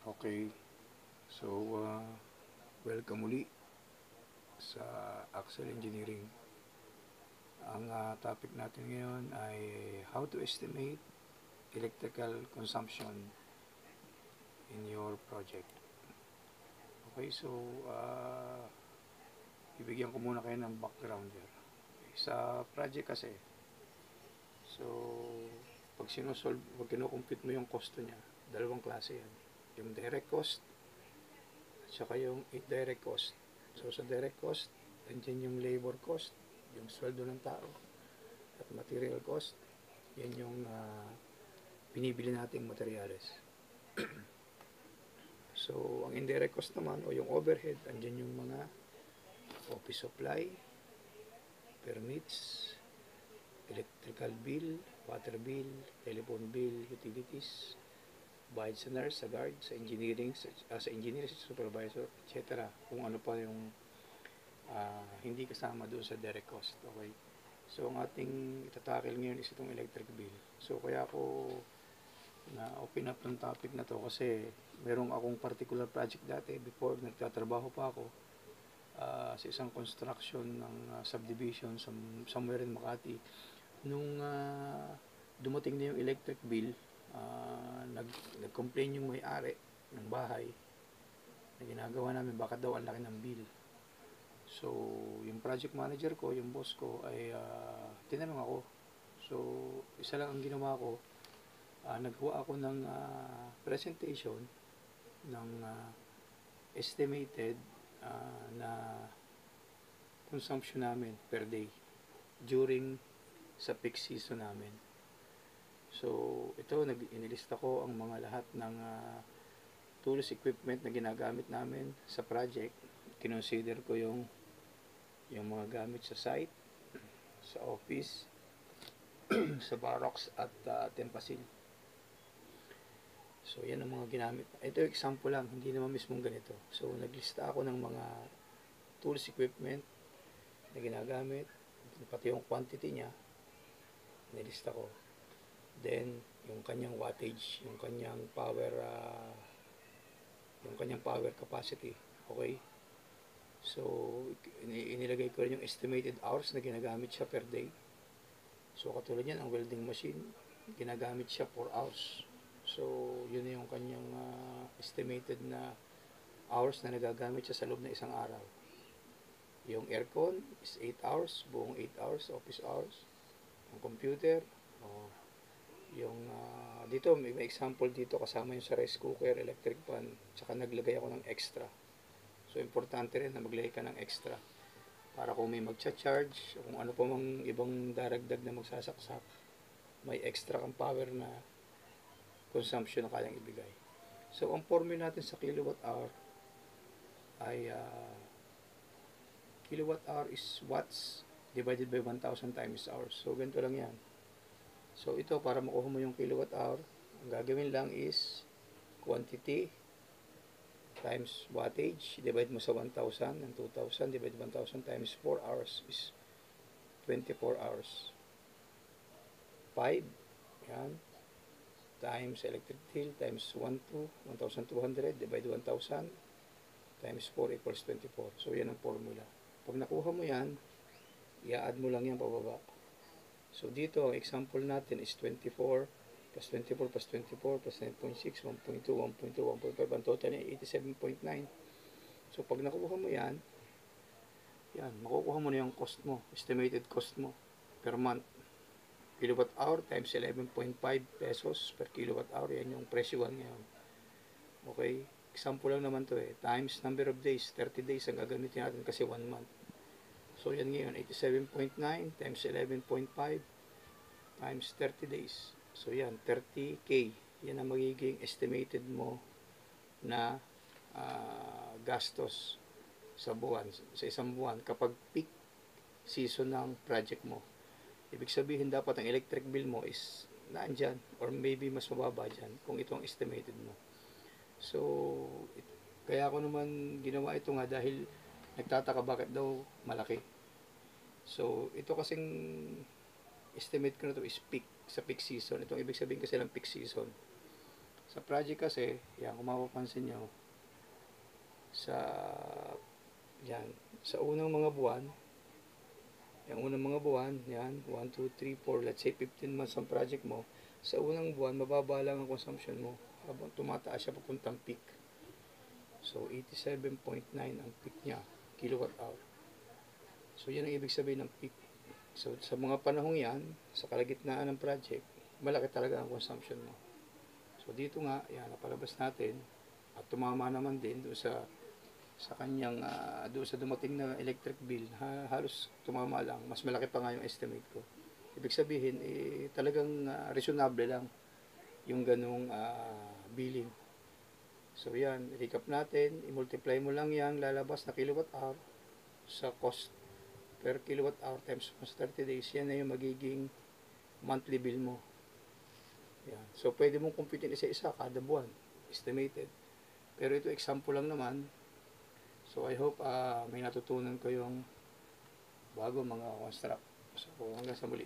Okay, so welcome muli sa Axel Engineering. Ang topic natin ngayon ay how to estimate electrical consumption in your project. Okay, so ibigyan ko muna kayo ng background here. Sa project kasi, so pag kinukompute mo yung cost niya, dalawang klase yan. Yung direct cost at saka yung indirect cost. So sa direct cost, andyan yung labor cost, yung sweldo ng tao, at material cost, yan yung pinibili nating materials. So, ang indirect cost naman o yung overhead, andyan yung mga office supply, permits, electrical bill, water bill, telephone bill, utilities, bayad sa nurse, sa guard, sa engineering, sa engineer, sa supervisor, etc. Kung ano pa yung hindi kasama doon sa direct cost. Okay? So, ang ating itatakil ngayon is itong electric bill. So, kaya ako na-open up ng topic na to kasi merong akong particular project dati before nagtatrabaho pa ako sa isang construction ng subdivision somewhere in Makati. Nung dumating na yung electric bill, nag-complain yung may-ari ng bahay na ginagawa namin baka daw ang laki ng bill. So, yung project manager ko, yung boss ko, ay tinanong ako. So, isa lang ang ginawa ko, nagawa ako ng presentation ng estimated na consumption namin per day during sa peak season namin. So, ito, inilista ko ang mga lahat ng tools, equipment na ginagamit namin sa project. Kinonsider ko yung mga gamit sa site, sa office, sa barracks at tempasil. So, yan ang mga ginamit. Ito example lang, hindi naman mismong ganito. So, naglista ako ng mga tools, equipment na ginagamit, pati yung quantity niya, nilista ko. Then, yung kanyang wattage, yung kanyang power capacity. Okay? So, inilagay ko rin yung estimated hours na ginagamit siya per day. So, katulad yan, ang welding machine, ginagamit siya 4 hours. So, yun yung kanyang estimated na hours na nagagamit siya sa loob ng isang araw. Yung aircon is 8 hours, buong 8 hours, office hours. Yung computer, yung dito, may example dito kasama yung sa rice cooker, electric pan, tsaka naglagay ako ng extra. So, importante rin na maglagay ka ng extra para kung may magcha-charge o kung ano pa mang ibang daragdag na magsasaksak, may extra kang power na consumption na kayang ibigay. So, ang formula natin sa kilowatt hour ay kilowatt hour is watts divided by 1,000 times hours. So, ganito lang yan. So, ito, para makuha mo yung kilowatt hour, ang gagawin lang is quantity times wattage, divide mo sa 1,000, and 2,000, divide 1,000 times 4 hours is 24 hours. 5, yan, times electric bill, times 1,200, divide 1,000, times 4 equals 24. So, yan ang formula. Pag nakuha mo yan, i-add mo lang yan pababa. So, dito, example natin is 24 plus 24 plus 24 plus 9.6, 1.2, 1.2, 1.5, ang total ay 87.9. So, pag nakuha mo yan, makukuha mo na yung cost mo, estimated cost mo per month. Kilowatt hour times 11.5 pesos per kilowatt hour, yan yung presyohan ngayon. Okay? Example lang naman to times number of days, 30 days ang gagamitin natin kasi 1 month. So, yan ngayon, 87.9 times 11.5 times 30 days. So, yan, 30K. Yan ang magiging estimated mo na gastos sa buwan, sa isang buwan, kapag peak season ng project mo. Ibig sabihin, dapat ang electric bill mo is naandyan, or maybe mas mababa dyan, kung ito ang estimated mo. So, kaya ako naman ginawa ito nga dahil nagtataka bakit daw malaki. So, ito kasing estimate ko na ito is peak, sa peak season. Itong ibig sabihin kasi ng peak season. Sa project kasi, yan, kung mapapansin nyo, sa, yan, sa unang mga buwan, yung unang mga buwan, yan, 1, 2, 3, 4, let's say 15 months ang project mo, sa unang buwan, mababa lang ang consumption mo habang tumataas siya papuntang peak. So, 87.9 ang peak niya, kilowatt hour. So, yan ang ibig sabihin ng peak. So, sa mga panahong yan, sa kalagitnaan ng project, malaki talaga ang consumption mo. So, dito nga, yan, napalabas natin, at tumama naman din doon sa kanyang doon sa dumating na electric bill, halos tumama lang, mas malaki pa nga yung estimate ko. Ibig sabihin talagang reasonable lang yung ganung billing. So yan, recap natin, i-multiply mo lang yan lalabas na kilowatt hour sa cost per kilowatt hour times 30 days, yan na yung magiging monthly bill mo. Yan. So pwede mong compute isa-isa kada buwan, estimated. Pero ito example lang naman. So I hope may natutunan ko yung bago mga construct. So hanggang sa muli.